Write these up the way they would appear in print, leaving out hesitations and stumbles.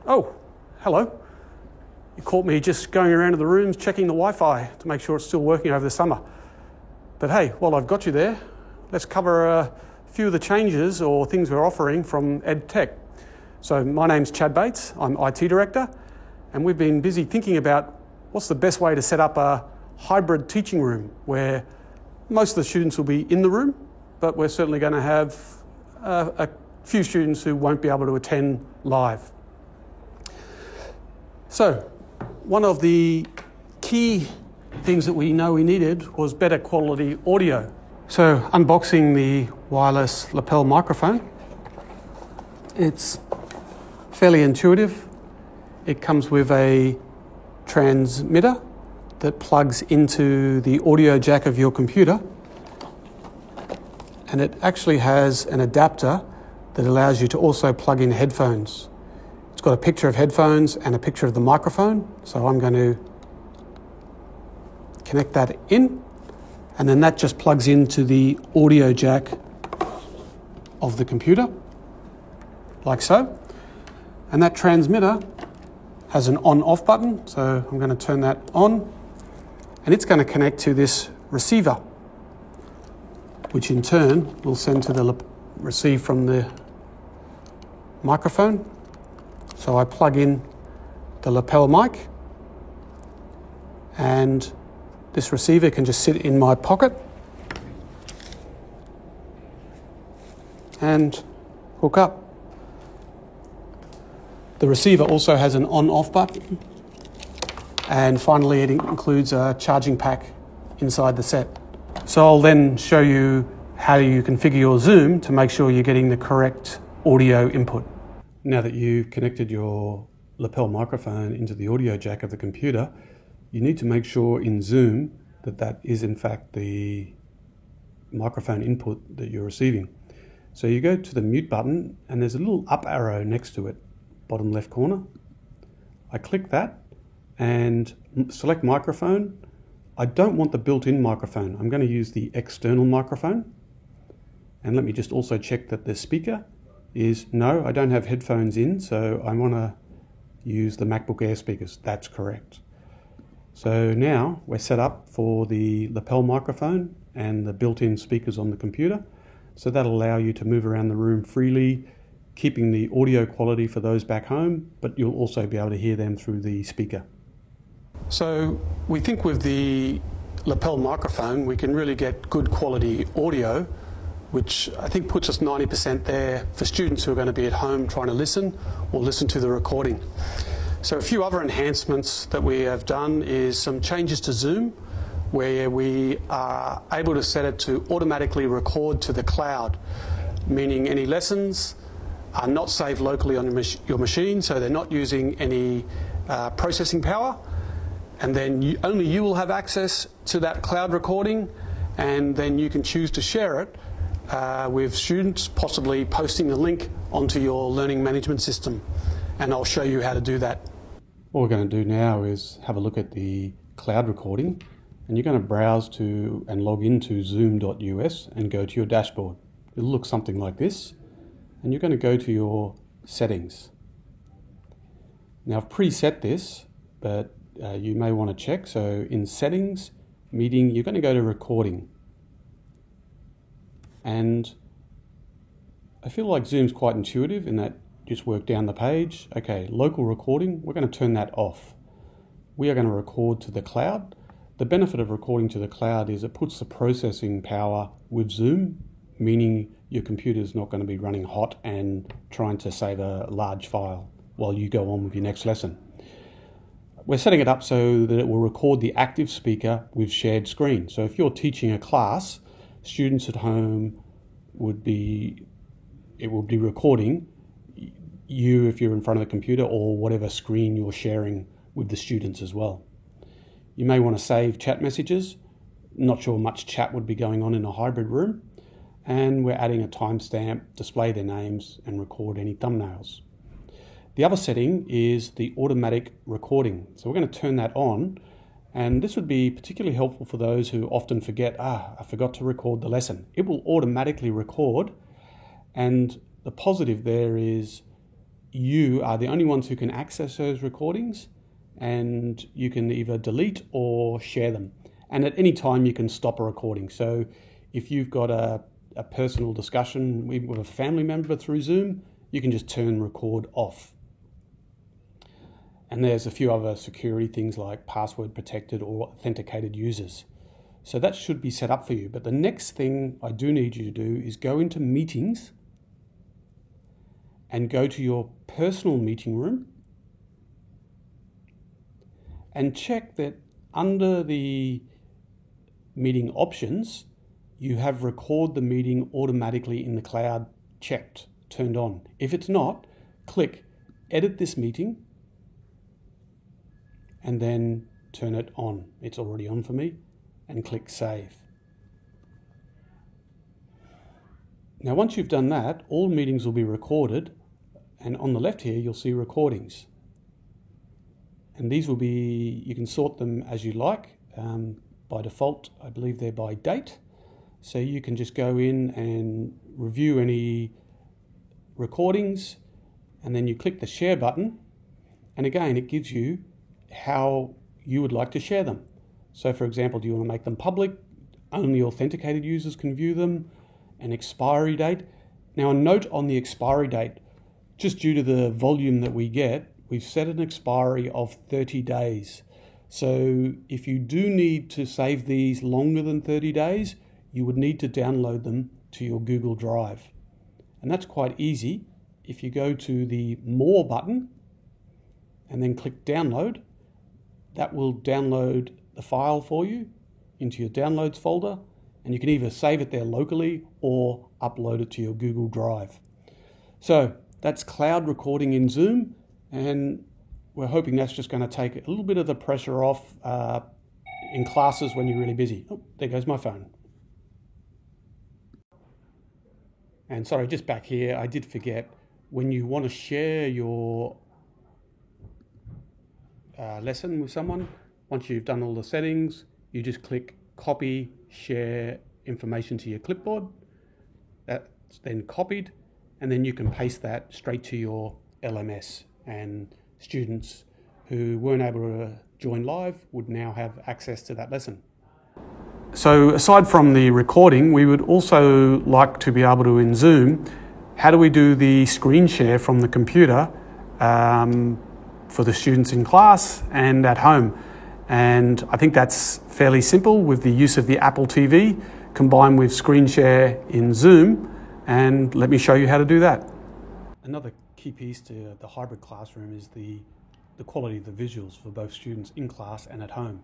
Oh, hello. You caught me just going around to the rooms checking the Wi-Fi to make sure it's still working over the summer. But hey, while I've got you there, let's cover a few of the changes or things we're offering from EdTech. So my name's Chad Bates, I'm IT Director, and we've been busy thinking about what's the best way to set up a hybrid teaching room where most of the students will be in the room, but we're certainly going to have a few students who won't be able to attend live. So, one of the key things that we know we needed was better quality audio. So, unboxing the wireless lapel microphone. It's fairly intuitive. It comes with a transmitter that plugs into the audio jack of your computer, and it actually has an adapter that allows you to also plug in headphones. It's got a picture of headphones and a picture of the microphone, so I'm going to connect that in, and then that just plugs into the audio jack of the computer, like so. And that transmitter has an on-off button, so I'm going to turn that on, and it's going to connect to this receiver, which in turn will send to the receive from the microphone. So I plug in the lapel mic, and this receiver can just sit in my pocket and hook up. The receiver also has an on-off button, and finally it includes a charging pack inside the set. So I'll then show you how you configure your Zoom to make sure you're getting the correct audio input. Now that you've connected your lapel microphone into the audio jack of the computer, you need to make sure in Zoom that that is in fact the microphone input that you're receiving. So you go to the mute button, and there's a little up arrow next to it, bottom left corner. I click that and select microphone. I don't want the built-in microphone. I'm going to use the external microphone. And let me just also check that the speaker is, no, I don't have headphones in, so I want to use the MacBook Air speakers. That's correct. So now we're set up for the lapel microphone and the built-in speakers on the computer. So that'll allow you to move around the room freely, keeping the audio quality for those back home, but you'll also be able to hear them through the speaker. So we think with the lapel microphone, we can really get good quality audio, which I think puts us 90% there for students who are going to be at home trying to listen or listen to the recording. So a few other enhancements that we have done is some changes to Zoom, where we are able to set it to automatically record to the cloud, meaning any lessons are not saved locally on your machine, so they're not using any processing power, and then only you will have access to that cloud recording, and then you can choose to share it with students, possibly posting the link onto your learning management system, and I'll show you how to do that. What we're going to do now is have a look at the cloud recording, and you're going to browse to and log into zoom.us and go to your dashboard. It'll look something like this, and you're going to go to your settings. Now I've preset this, but you may want to check. So in settings, meeting, you're going to go to recording. And I feel like Zoom's quite intuitive in that you just work down the page. Okay, local recording, we're going to turn that off. We are going to record to the cloud. The benefit of recording to the cloud is it puts the processing power with Zoom, meaning your computer is not going to be running hot and trying to save a large file while you go on with your next lesson. We're setting it up so that it will record the active speaker with shared screen. So if you're teaching a class, students at home it will be recording you if you're in front of the computer, or whatever screen you're sharing with the students as well. You may want to save chat messages. Not sure much chat would be going on in a hybrid room. And we're adding a timestamp, display their names, and record any thumbnails. The other setting is the automatic recording. So we're going to turn that on, and this would be particularly helpful for those who often forget, I forgot to record the lesson. It will automatically record, and the positive there is you are the only ones who can access those recordings, and you can either delete or share them. And at any time you can stop a recording. So if you've got a personal discussion with a family member through Zoom, you can just turn record off. And there's a few other security things like password protected or authenticated users. So that should be set up for you. But the next thing I do need you to do is go into meetings and go to your personal meeting room and check that under the meeting options, you have record the meeting automatically in the cloud checked, turned on. If it's not, click edit this meeting and then turn it on. It's already on for me, and click save. Now once you've done that, all meetings will be recorded, and on the left here you'll see recordings. And these will be, you can sort them as you like. By default, I believe they're by date. So you can just go in and review any recordings, and then you click the share button. And again, it gives you how you would like to share them. So for example, do you want to make them public? Only authenticated users can view them. An expiry date. Now a note on the expiry date, just due to the volume that we get, we've set an expiry of 30 days. So if you do need to save these longer than 30 days, you would need to download them to your Google Drive. And that's quite easy. If you go to the More button and then click Download, that will download the file for you into your Downloads folder, and you can either save it there locally or upload it to your Google Drive. So that's cloud recording in Zoom, and we're hoping that's just going to take a little bit of the pressure off in classes when you're really busy. Oh, there goes my phone. And sorry, just back here, I did forget, when you want to share your lesson with someone, once you've done all the settings, you just click copy, share information to your clipboard. That's then copied, and then you can paste that straight to your LMS, and students who weren't able to join live would now have access to that lesson. So aside from the recording, we would also like to be able to, in Zoom, how do we do the screen share from the computer for the students in class and at home? And I think that's fairly simple with the use of the Apple TV combined with screen share in Zoom. And let me show you how to do that. Another key piece to the hybrid classroom is the quality of the visuals for both students in class and at home.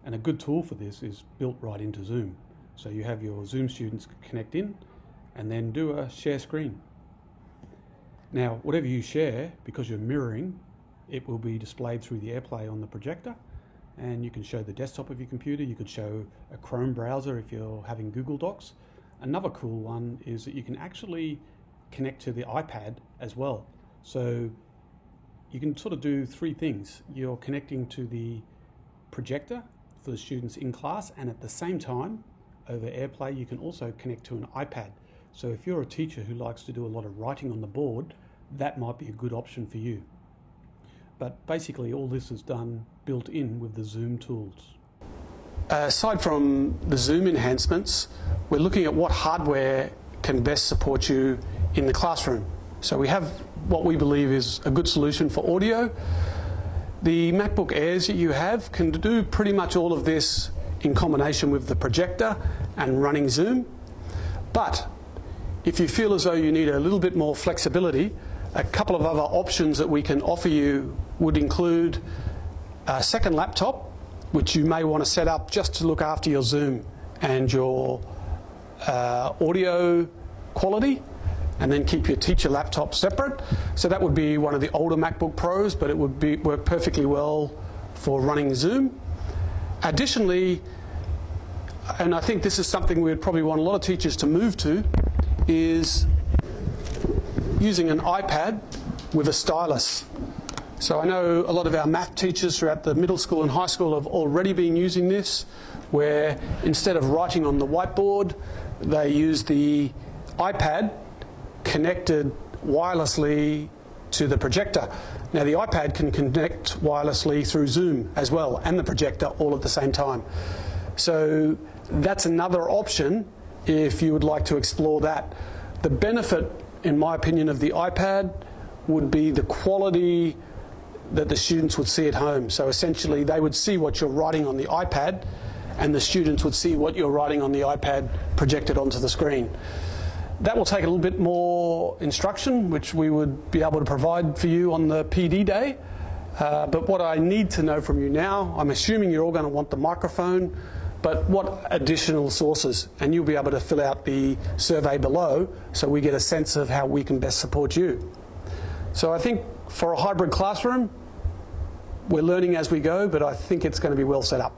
And a good tool for this is built right into Zoom. So you have your Zoom students connect in and then do a share screen. Now, whatever you share, because you're mirroring, it will be displayed through the AirPlay on the projector, and you can show the desktop of your computer. You could show a Chrome browser if you're having Google Docs. Another cool one is that you can actually connect to the iPad as well. So you can sort of do three things. You're connecting to the projector for the students in class, and at the same time, over AirPlay, you can also connect to an iPad. So if you're a teacher who likes to do a lot of writing on the board, that might be a good option for you. But basically all this is done built in with the Zoom tools. Aside from the Zoom enhancements, we're looking at what hardware can best support you in the classroom. So we have what we believe is a good solution for audio. The MacBook Airs that you have can do pretty much all of this in combination with the projector and running Zoom. But if you feel as though you need a little bit more flexibility, a couple of other options that we can offer you would include a second laptop, which you may want to set up just to look after your Zoom and your audio quality, and then keep your teacher laptop separate. So that would be one of the older MacBook Pros, but it would work perfectly well for running Zoom. Additionally, and I think this is something we'd probably want a lot of teachers to move to, is using an iPad with a stylus. So I know a lot of our math teachers throughout the middle school and high school have already been using this, where instead of writing on the whiteboard, they use the iPad connected wirelessly to the projector. Now the iPad can connect wirelessly through Zoom as well, and the projector all at the same time. So that's another option if you would like to explore that. The benefit, in my opinion, of the iPad would be the quality that the students would see at home. So essentially they would see what you're writing on the iPad, and the students would see what you're writing on the iPad projected onto the screen. That will take a little bit more instruction, which we would be able to provide for you on the PD day. But what I need to know from you now, I'm assuming you're all going to want the microphone, but what additional sources? And you'll be able to fill out the survey below so we get a sense of how we can best support you. So I think for a hybrid classroom, we're learning as we go, but I think it's going to be well set up.